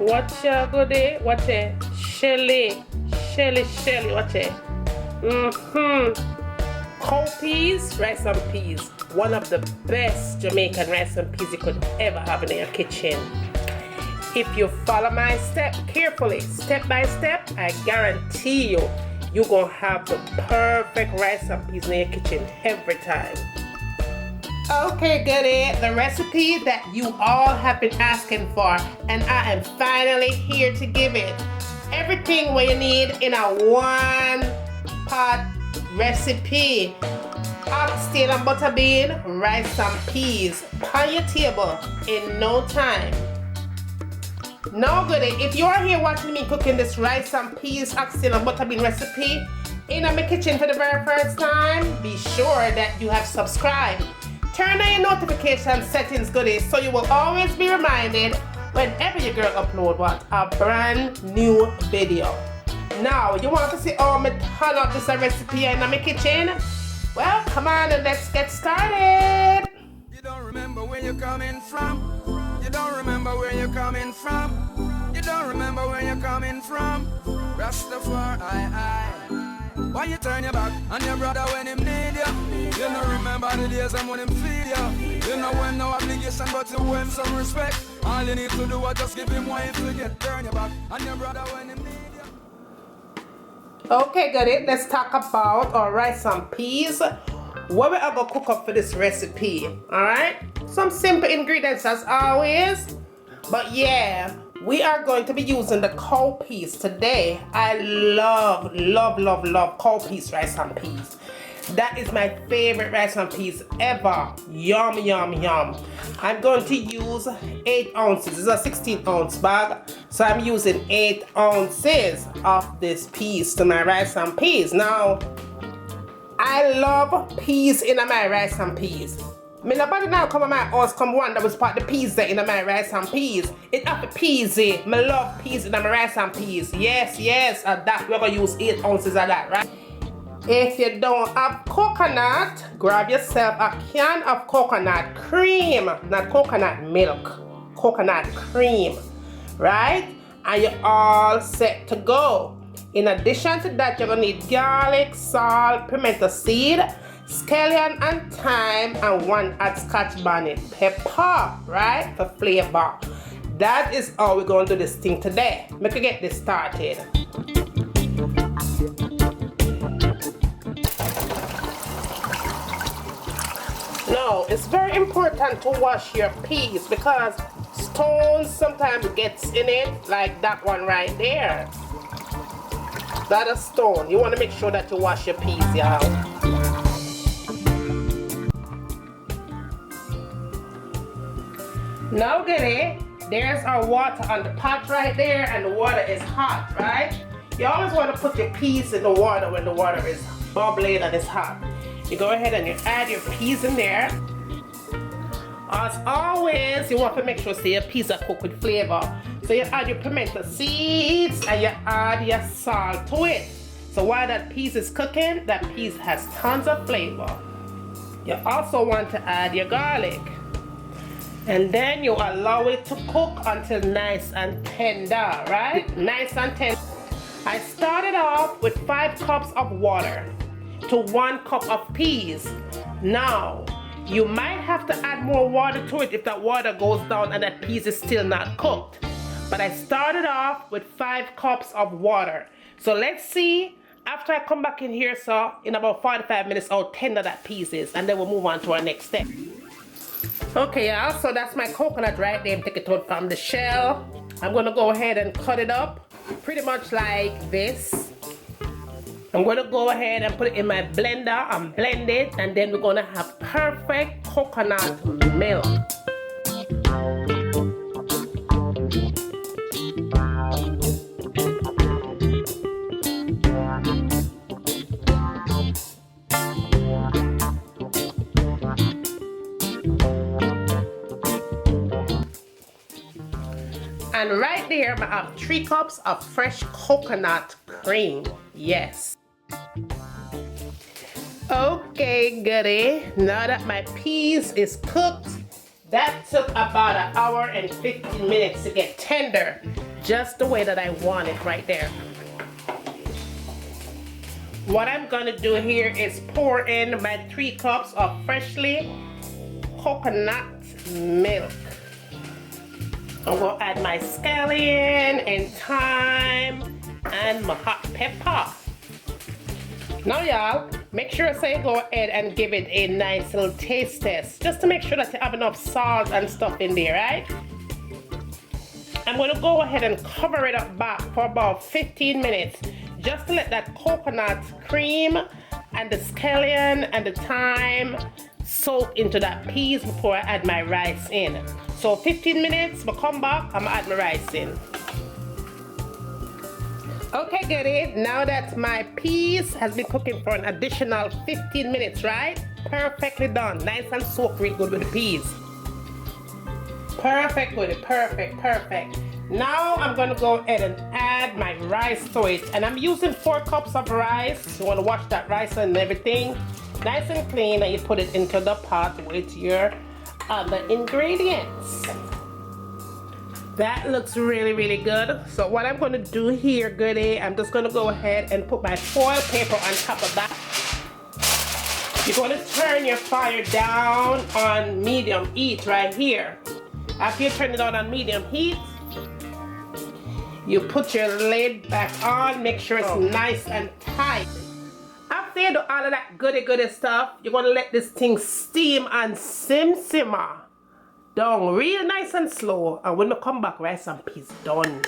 Watcha goodie, watch it. Shelly, watch it. Cold peas, rice and peas. One of the best Jamaican rice and peas you could ever have in your kitchen. If you follow my step carefully, step by step, I guarantee you're gonna have the perfect rice and peas in your kitchen every time. Okay, goodie, the recipe that you all have been asking for, and I am finally here to give it. Everything what you need in a one-pot recipe. Oxtail and butter bean, rice and peas, on your table in no time. Now, goodie, if you are here watching me cooking this rice and peas, oxtail and butter bean recipe in my kitchen for the very first time, be sure that you have subscribed. Turn on your notification settings, goodies, so you will always be reminded whenever your girl upload a brand new video. Now, you want to see how I turn up this recipe in my kitchen? Well, come on and let's get started. You don't remember where you're coming from. You don't remember where you're coming from. You don't remember where you're coming from. Rastafari. Why you turn your back on your brother when him need you? You don't remember the days and when him feed you. You know when no obligation but to owe him some respect. All you need to do is just give him what you forget. Turn your back on your brother when him need you. Okay, goodie, let's talk about our rice and peas. What we are going to cook up for this recipe, alright? Some simple ingredients as always. But yeah, we are going to be using the cold peas today. I love cold peas rice and peas. That is my favorite rice and peas ever. Yum, yum, yum. I'm going to use 8 ounces. This is a 16-ounce bag. So I'm using 8 ounces of this peas to my rice and peas. Now, I love peas in my rice and peas. Nobody now come to my house come wonder was part the peas there in my rice and peas. It have the peasy. I love peas in my rice and peas. Yes, and that we're gonna use 8 ounces of that, right? If you don't have coconut, grab yourself a can of coconut cream, not coconut milk, coconut cream, right? And you're all set to go. In addition to that, you're gonna need garlic, salt, pimento seed, scallion and thyme, and 1 Scotch bonnet pepper, right, for flavor. That is how we're going to do this thing today. Make we get this started. Now, it's very important to wash your peas because stones sometimes gets in it, like that one right there. That is stone. You want to make sure that you wash your peas, y'all. Now, goodie, there's our water on the pot right there, and the water is hot, right? You always want to put your peas in the water when the water is bubbling and it's hot. You go ahead and you add your peas in there. As always, you want to make sure your peas are cooked with flavor. So you add your pimento seeds and you add your salt to it. So while that peas is cooking, that peas has tons of flavor. You also want to add your garlic. And then you allow it to cook until nice and tender, right? Nice and tender. I started off with 5 cups of water to 1 cup of peas. Now, you might have to add more water to it if that water goes down and that peas is still not cooked. But I started off with 5 cups of water. So let's see, after I come back in here, so in about 45 minutes, how tender that peas is. And then we'll move on to our next step. Okay, y'all, so that's my coconut right there. Take it out from the shell. I'm gonna go ahead and cut it up pretty much like this. I'm going to go ahead and put it in my blender and blend it, and then we're going to have perfect coconut milk. And right there, I have 3 cups of fresh coconut cream. Yes. Okay, goodie. Now that my peas is cooked, that took about 1 hour and 15 minutes to get tender. just the way that I want it right there. What I'm gonna do here is pour in my 3 cups of freshly coconut milk. I'm gonna add my scallion and thyme and my hot pepper. Now y'all, make sure so you go ahead and give it a nice little taste test, just to make sure that you have enough salt and stuff in there, right? I'm gonna go ahead and cover it up back for about 15 minutes, just to let that coconut cream and the scallion and the thyme soak into that peas before I add my rice in. So 15 minutes, but come back, I'm gonna add my rice in. Okay, goodie, now that my peas has been cooking for an additional 15 minutes, right? Perfectly done, nice and soaked real good with the peas. Perfect with it, perfect, perfect. Now I'm gonna go ahead and add my rice to it, and I'm using 4 cups of rice. You wanna wash that rice and everything nice and clean, and you put it into the pot with your other ingredients. That looks really, really good. So what I'm gonna do here, goodie, I'm just gonna go ahead and put my foil paper on top of that. You're gonna turn your fire down on medium heat right here. After you turn it on medium heat, you put your lid back on, make sure it's nice and tight. After you do all of that goody stuff, you're gonna let this thing steam and simmer down real nice and slow, and when we come back, rice and peas done.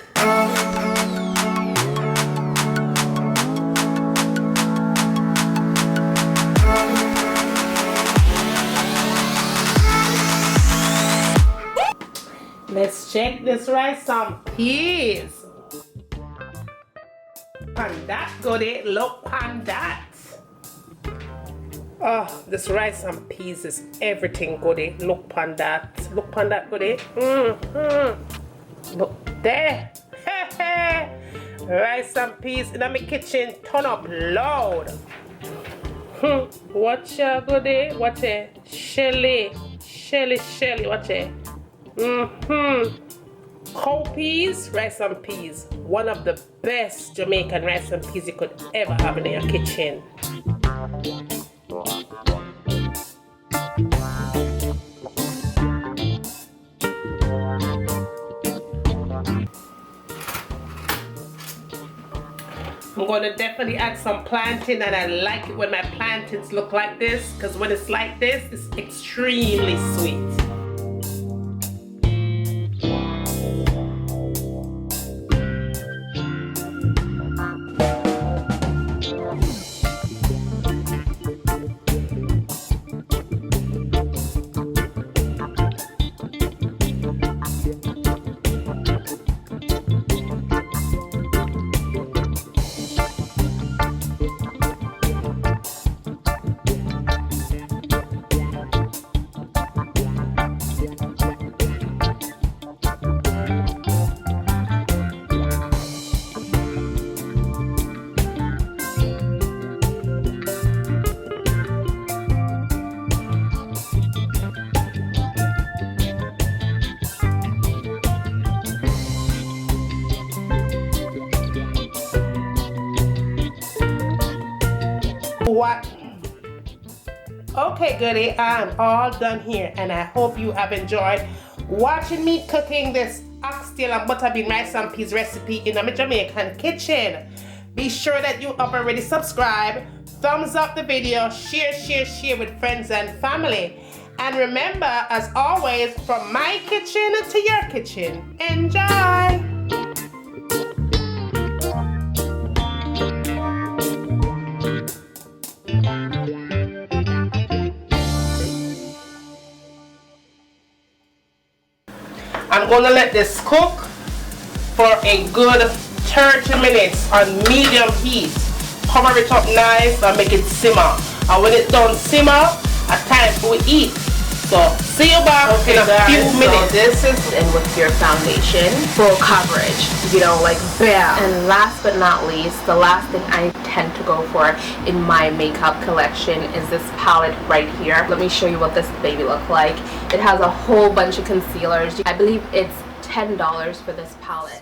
Let's check this rice and peas. And that goodie, look on that. Oh, this rice and peas is everything, goodie. Look on that. Look on that, goodie. Look there. Rice and peas in my kitchen, turn up loud. Watch out, goodie. Watch it. Shelly, watch it. Cow peas, rice and peas. One of the best Jamaican rice and peas you could ever have in your kitchen. I'm going to definitely add some plantain, and I like it when my plantains look like this, because when it's like this, it's extremely sweet. What? Okay, goodie, I'm all done here, and I hope you have enjoyed watching me cooking this oxtail and butterbean rice and peas recipe in a Jamaican kitchen. Be sure that you have already subscribed, thumbs up the video, share with friends and family. And remember, as always, from my kitchen to your kitchen, enjoy! I'm gonna let this cook for a good 30 minutes on medium heat. Cover it up nice and make it simmer. And when it's done simmer, it's time for we eat. So see you back in a few minutes. So this is in with your foundation, full coverage. You know, like bam. And last but not least, the last thing I tend to go for in my makeup collection is this palette right here. Let me show you what this baby looks like. It has a whole bunch of concealers. I believe it's $10 for this palette.